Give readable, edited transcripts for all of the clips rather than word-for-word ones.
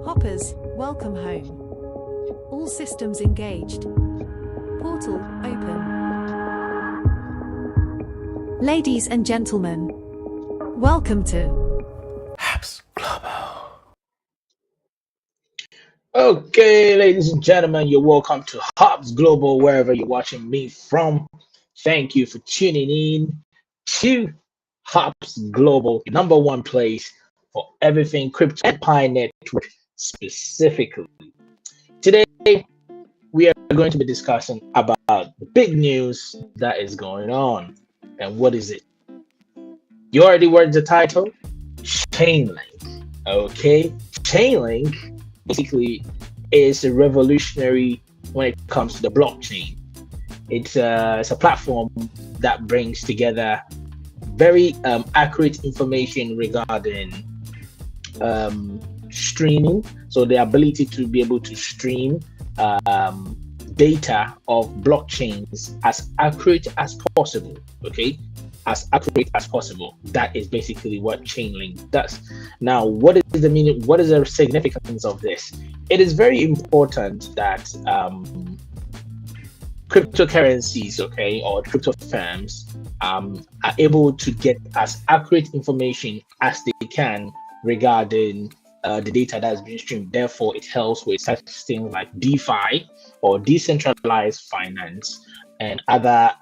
Hoppers, welcome home. All systems engaged. Portal open. Ladies and gentlemen, welcome to dApps Global. Okay, ladies and gentlemen, you're welcome to dApps Global, wherever you're watching me from. Thank you for tuning in to dApps Global, number one place for everything crypto and Pi Network specifically. Today, we are going to be discussing about the big news that is going on. And what is it? You already read the title, Chainlink. Okay, Chainlink basically is a revolutionary when it comes to the blockchain. It's a platform that brings together very accurate information regarding streaming, so the ability to be able to stream data of blockchains as accurate as possible. Okay, as accurate as possible. That is basically what Chainlink does. Now, what is the meaning? What is the significance of this? It is very important that cryptocurrencies, okay, or crypto firms are able to get as accurate information as they can regarding the data that's being streamed. Therefore, it helps with such things like DeFi or decentralized finance and other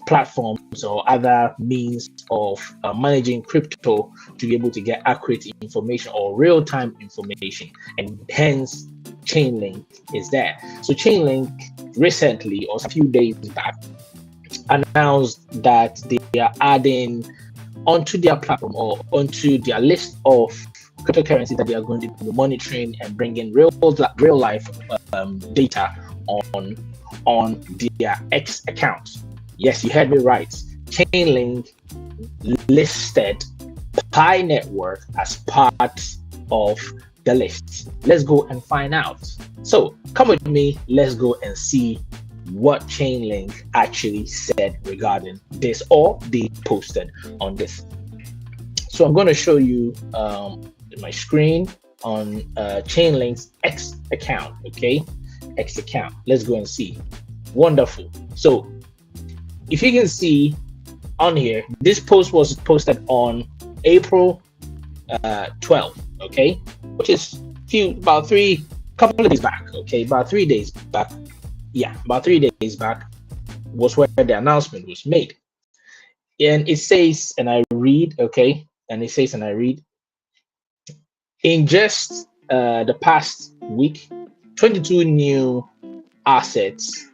platforms or other means of managing crypto to be able to get accurate information or real-time information, and hence Chainlink is there. So Chainlink recently, or a few days back, announced that they are adding onto their platform or onto their list of cryptocurrencies that they are going to be monitoring and bringing real life data on their X account. Yes, you heard me right. Chainlink listed Pi Network as part of the list. Let's go and find out. So come with me, let's go and see what Chainlink actually said regarding this, or they posted on this. So I'm going to show you my screen on Chainlink's X account. Okay, X account. Let's go and see. Wonderful. So if you can see on here, this post was posted on April 12th, okay, which is couple of days back, okay, about 3 days back. Yeah, about 3 days back was where the announcement was made. And it says, and I read, okay, and it says, and I read, in just the past week, 22 new assets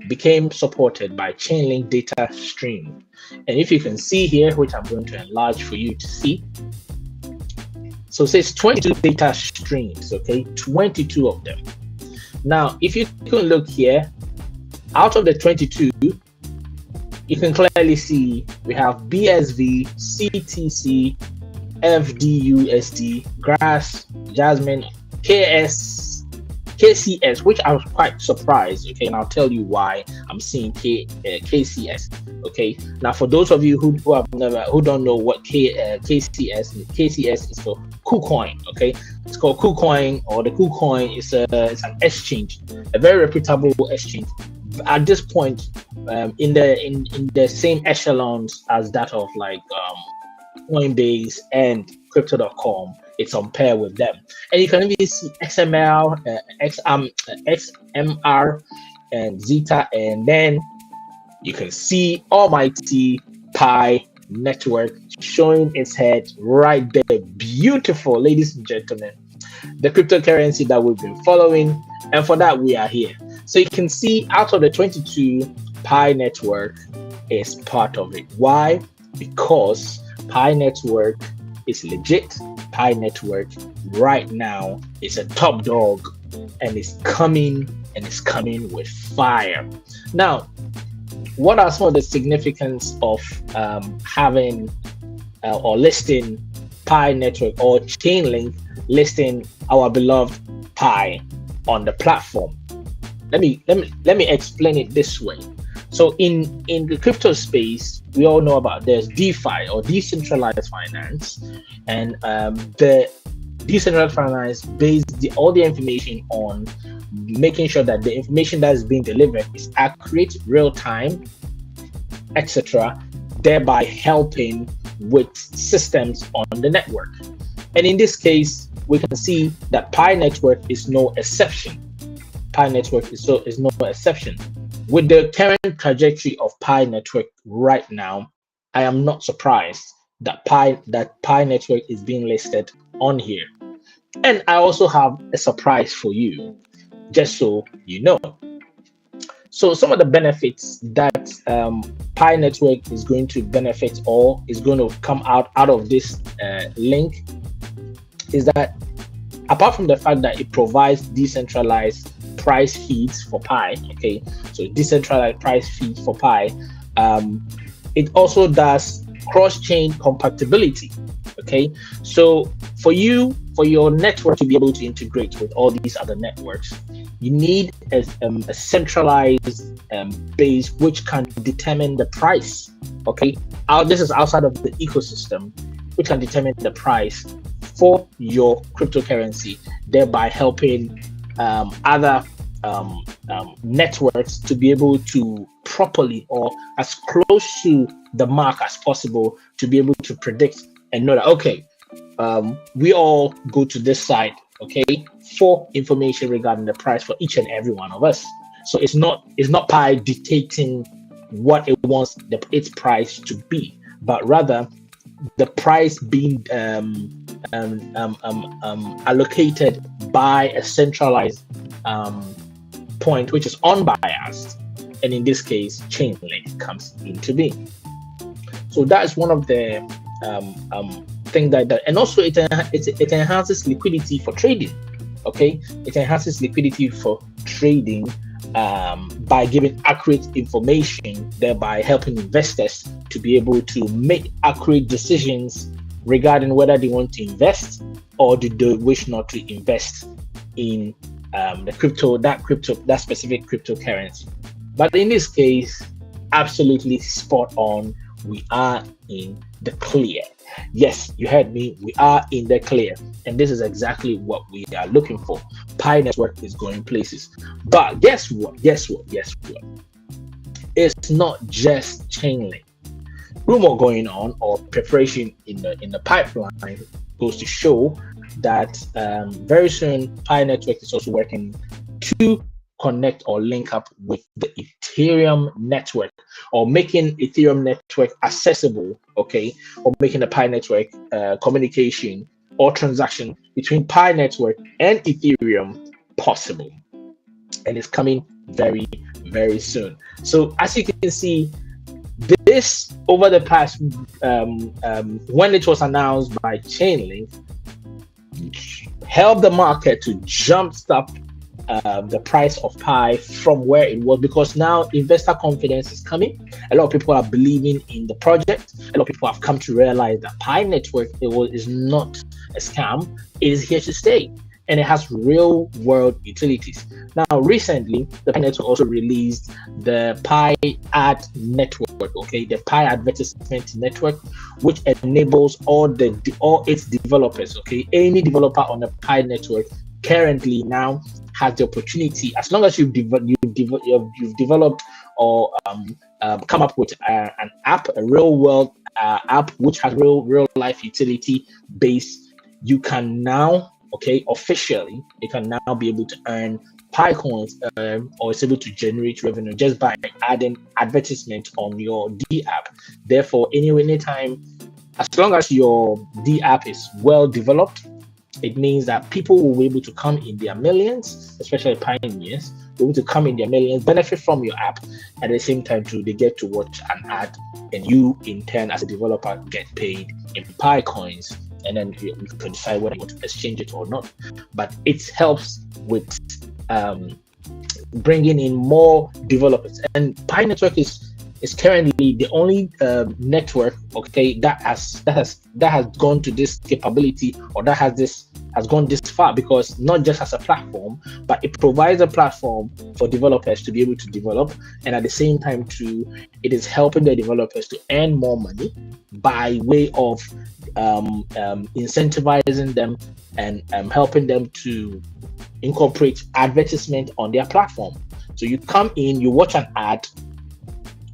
became supported by Chainlink data stream. And if you can see here, which I'm going to enlarge for you to see, so it says 22 data streams, okay, 22 of them. Now, if you can look here, out of the 22, you can clearly see we have BSV, CTC, FDUSD, Grass, Jasmine, KCS, which I was quite surprised, okay, and I'll tell you why I'm seeing KCS. Okay, now for those of you who don't know what KCS is for KuCoin. Okay, it's called KuCoin, or the KuCoin is it's an exchange, a very reputable exchange at this point, in the same echelons as that of like Coinbase and Crypto.com. It's on pair with them, and you can even see XMR, and Zeta, and then you can see almighty Pi Network showing its head right there. Beautiful, ladies and gentlemen, the cryptocurrency that we've been following, and for that we are here. So you can see out of the 22, Pi Network is part of it. Why? Because Pi Network is legit. Pi Network right now is a top dog, and it's coming with fire. Now, what are some of the significance of having or listing Pi Network, or Chainlink listing our beloved Pi on the platform? Let me explain it this way. So in the crypto space, we all know about there's DeFi, or decentralized finance, and the decentralized finance based all the information on making sure that the information that is being delivered is accurate, real time, etc., thereby helping with systems on the network. And in this case, we can see that Pi Network is no exception. Pi Network is no exception. With the current trajectory of Pi Network right now, I am not surprised that Pi Network is being listed on here. And I also have a surprise for you, just so you know. So some of the benefits that Pi Network is going to benefit or is going to come out of this link is that, apart from the fact that it provides decentralized price feeds for Pi, okay, so decentralized price feeds for Pi, it also does cross-chain compatibility, okay. So for your network to be able to integrate with all these other networks, you need a centralized base which can determine the price, okay. This is outside of the ecosystem, which can determine the price for your cryptocurrency, thereby helping other networks to be able to properly, or as close to the mark as possible, to be able to predict and know that, okay, we all go to this site, okay, for information regarding the price for each and every one of us. So it's not Pi dictating what it wants its price to be, but rather the price being allocated by a centralized point, which is unbiased, and in this case, Chainlink comes into being. So that is one of the thing that, and also it enhances liquidity for trading. Okay, it enhances liquidity for trading by giving accurate information, thereby helping investors to be able to make accurate decisions regarding whether they want to invest or do they wish not to invest in that specific cryptocurrency. But in this case, absolutely spot on. We are in the clear. Yes, you heard me. We are in the clear, and this is exactly what we are looking for. Pi Network is going places. But guess what? It's not just Chainlink. Rumor going on, or preparation in the pipeline, goes to show that very soon Pi Network is also working to connect or link up with the Ethereum network, or making Ethereum network accessible, okay, or making the Pi Network communication or transaction between Pi Network and Ethereum possible. And it's coming very, very soon. So as you can see, this over the past when it was announced by Chainlink, helped the market to jumpstart the price of Pi from where it was, because now investor confidence is coming. A lot of people are believing in the project. A lot of people have come to realize that Pi Network is not a scam. It is here to stay, and it has real world utilities. Now, recently, the Pi Network also released the Pi Ad Network, okay, the Pi Advertisement Network, which enables all its developers, okay, any developer on the Pi Network currently now has the opportunity, as long as you've developed or come up with an app, a real world app which has real life utility base, you can now, okay, officially, you can now be able to earn Pi coins, or it's able to generate revenue just by adding advertisement on your dApp. Therefore, anytime, as long as your dApp is well developed, it means that people will be able to come in their millions, especially pioneers, will be able to come in their millions, benefit from your app, at the same time too, they get to watch an ad, and you in turn as a developer get paid in Pi coins, and then you can decide whether you want to exchange it or not. But it helps with bringing in more developers, and Pi Network is is currently the only network, okay, that has gone to this capability, or that has gone this far, because not just as a platform, but it provides a platform for developers to be able to develop, and at the same time too, it is helping the developers to earn more money by way of incentivizing them and helping them to incorporate advertisement on their platform. So you come in, you watch an ad,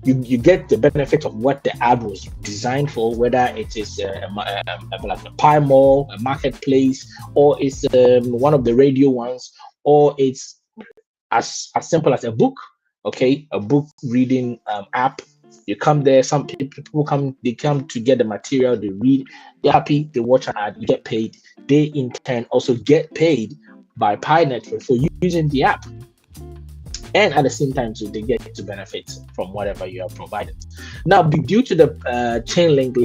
you get the benefit of what the ad was designed for, whether it is like a Pi Mall, a marketplace, or it's one of the radio ones, or it's as simple as a book, okay, a book reading app. You come there, some people come to get the material, they read, they're happy, they watch an ad, you get paid. They in turn also get paid by Pi Network for using the app. And at the same time, too, they get to benefit from whatever you have provided. Now, due to the Chainlink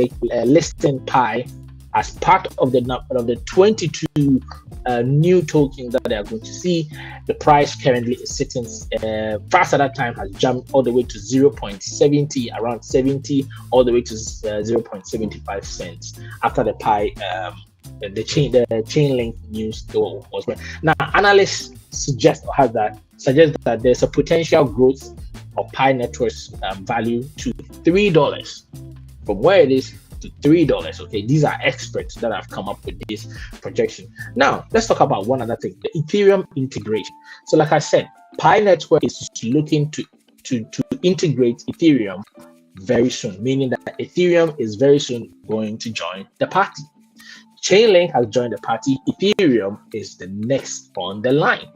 listing Pi as part of the 22 new tokens that they are going to see, the price currently is sitting fast at that time, has jumped all the way to 0.70, around 70, all the way to 0.75 cents after the Pi the Chainlink news was. Now, analysts suggest that there's a potential growth of Pi Network's value to $3 from where it is to $3. Okay, these are experts that have come up with this projection. Now, let's talk about one other thing: the Ethereum integration. So, like I said, Pi Network is looking to integrate Ethereum very soon, meaning that Ethereum is very soon going to join the party. Chainlink has joined the party. Ethereum is the next on the line.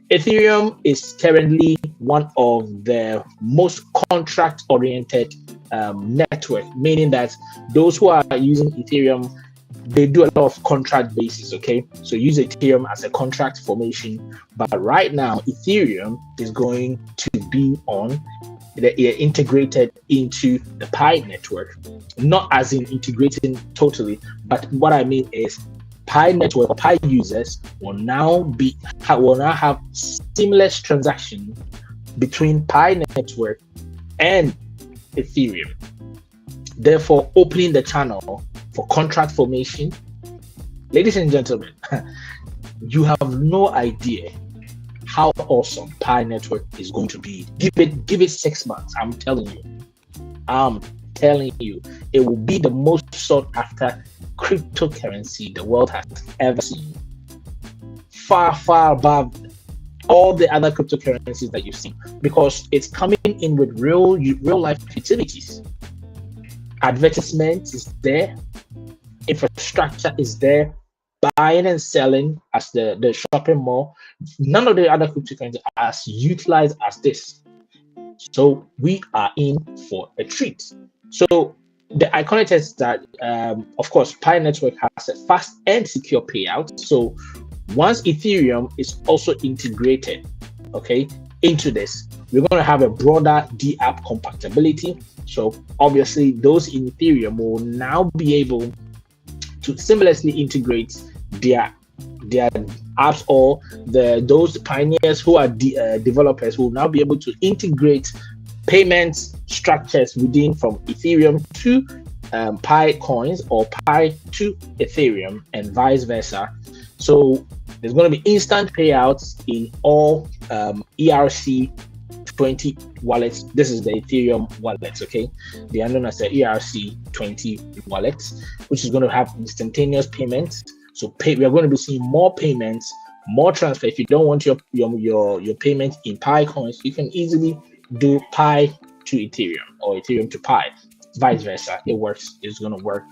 Ethereum is currently one of the most contract-oriented network, meaning that those who are using Ethereum, they do a lot of contract basis, okay? So use Ethereum as a contract formation. But right now, Ethereum is going to be integrated into the Pi network, not as in integrating totally, but what I mean is Pi network, Pi users will now have seamless transaction between Pi network and Ethereum, therefore opening the channel for contract formation. Ladies and gentlemen, you have no idea how awesome Pi Network is going to be. Give it 6 months. I'm telling you, it will be the most sought after cryptocurrency the world has ever seen. Far, far above all the other cryptocurrencies that you've seen, because it's coming in with real life utilities. Advertisement is there, infrastructure is there, buying and selling as the shopping mall. None of the other cryptocurrencies are as utilized as this. So we are in for a treat. So the iconic is that, of course, Pi Network has a fast and secure payout. So once Ethereum is also integrated, okay, into this, we're going to have a broader dApp compatibility. So obviously, those in Ethereum will now be able to seamlessly integrate their apps, or those pioneers who are developers will now be able to integrate payment structures within from Ethereum to Pi coins, or Pi to Ethereum, and vice versa. So there's going to be instant payouts in all ERC20 wallets. This is the Ethereum wallets, okay? They are known as the ERC20 wallets, which is going to have instantaneous payments. So we are going to be seeing more payments, more transfer. If you don't want your payment in Pi coins, you can easily do Pi to Ethereum or Ethereum to Pi, vice versa. It works. It's going to work.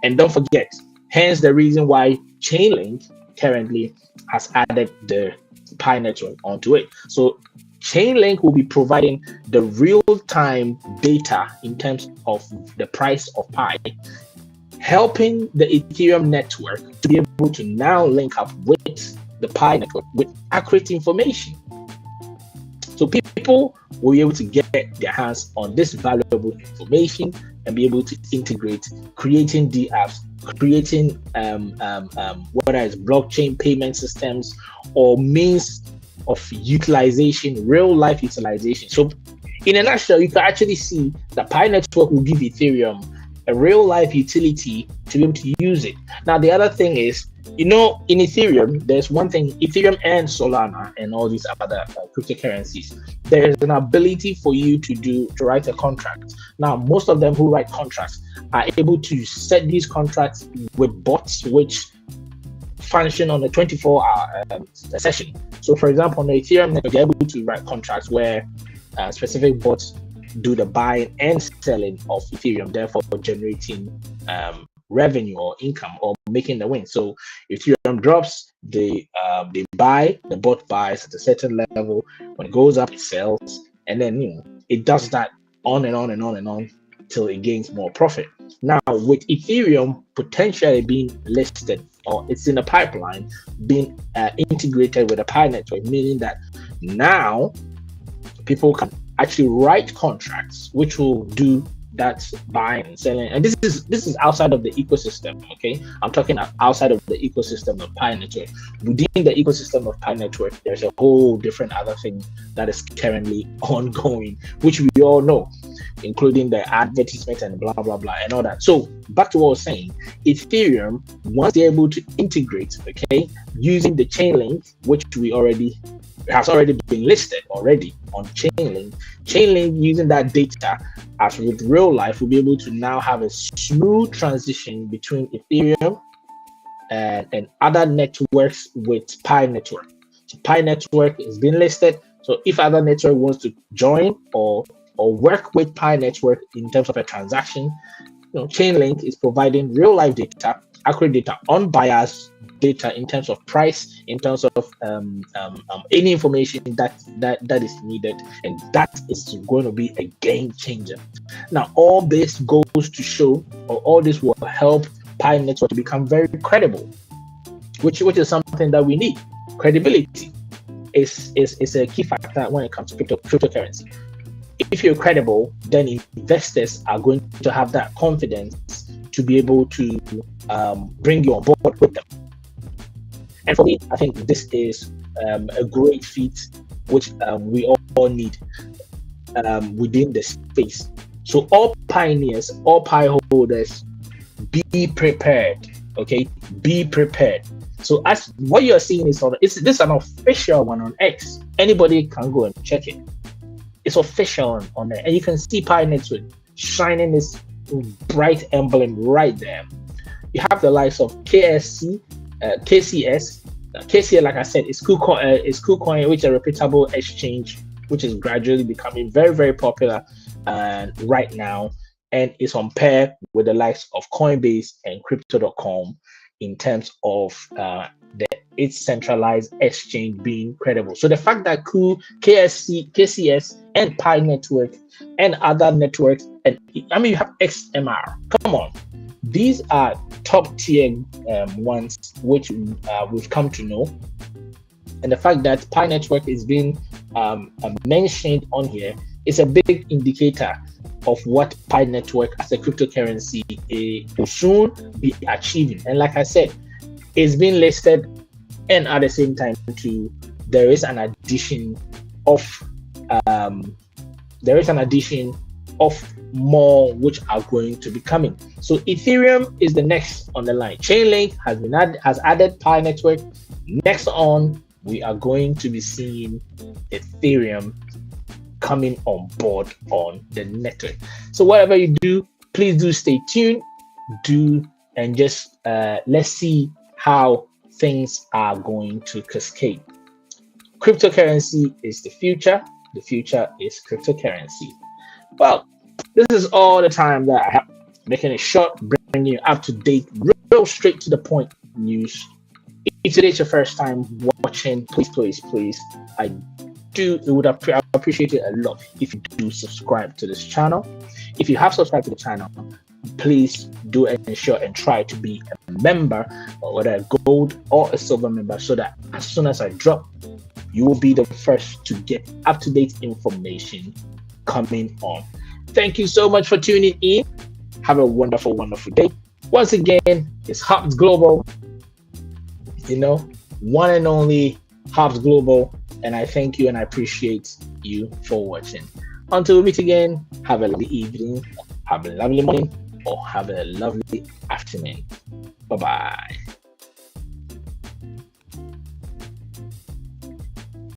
And don't forget, hence the reason why Chainlink currently has added the Pi network onto it. So Chainlink will be providing the real-time data in terms of the price of Pi, helping the Ethereum network to be able to now link up with the Pi network with accurate information. So people will be able to get their hands on this valuable information and be able to integrate, creating dApps, creating whether it's blockchain payment systems or means of utilization, real life utilization. So in a nutshell, you can actually see that Pi Network will give Ethereum a real life utility to be able to use it. Now, the other thing is, in Ethereum, there's one thing, Ethereum and Solana and all these other cryptocurrencies, there is an ability for you to write a contract. Now, most of them who write contracts are able to set these contracts with bots, which function on a 24-hour session. So, for example, on the Ethereum, you're able to write contracts where specific bots do the buying and selling of Ethereum, therefore generating revenue or income or making the win. So if Ethereum drops, they buy, the bot buys at a certain level. When it goes up, it sells, and then it does that on and on and on and on till it gains more profit. Now, with Ethereum potentially being listed, or it's in the pipeline, being integrated with a Pi network, meaning that now people can actually write contracts which will do that buying and selling. And this is outside of the ecosystem. Okay, I'm talking outside of the ecosystem of Pi Network. Within the ecosystem of Pi Network, there's a whole different other thing that is currently ongoing, which we all know, including the advertisement and blah blah blah and all that. So back to what I was saying, Ethereum, once they're able to integrate, okay, using the Chainlink, which has already been listed already on Chainlink using that data as with real life, will be able to now have a smooth transition between Ethereum and other networks with Pi Network. So Pi Network is being listed. So if other network wants to join or work with Pi Network in terms of a transaction, Chainlink is providing real life data, accurate data, unbiased data in terms of price, in terms of any information that is needed, and that is going to be a game changer. Now, all this goes to show, or all this will help Pi Network to become very credible, which is something that we need. Credibility is a key factor when it comes to cryptocurrency. If you're credible, then investors are going to have that confidence to be able to bring you on board with them. And for me, I think this is a great feat which we all need within the space. So all pioneers, all Pi holders, be prepared. Okay, be prepared. So as what you're seeing is this is an official one on X. Anybody can go and check it. It's official on there, and you can see Pi Network shining this bright emblem right there. You have the likes of KCS. KCS, like I said, is KuCoin, which is a reputable exchange, which is gradually becoming very, very popular right now, and is on pair with the likes of Coinbase and Crypto.com in terms of its centralized exchange being credible. So the fact that KCS and Pi Network and other networks, and I mean you have XMR, come on, these are top tier ones which we've come to know, and the fact that Pi Network is being mentioned on here is a big indicator of what Pi Network as a cryptocurrency will soon be achieving. And like I said, it's been listed, and at the same time too, there is an addition of more which are going to be coming. So Ethereum is the next on the line. Chainlink has added Pi Network. Next on, we are going to be seeing Ethereum coming on board on the network. So whatever you do, please do stay tuned. And just let's see how things are going to cascade. Cryptocurrency is the future. The future is cryptocurrency. Well, this is all the time that I have. Making it short, bringing you up to date, real straight to the point news. If today's your first time watching, please, I would appreciate it a lot if you do subscribe to this channel. If you have subscribed to the channel, please do ensure and try to be a member, or whether a gold or a silver member, so that as soon as I drop, you will be the first to get up-to-date information coming on. Thank you so much for tuning in. Have a wonderful, wonderful day. Once again, it's Hobbs Global, one and only Hobbs Global, and I thank you and I appreciate you for watching. Until we meet again, have a lovely evening, have a lovely morning, or have a lovely afternoon. Bye bye.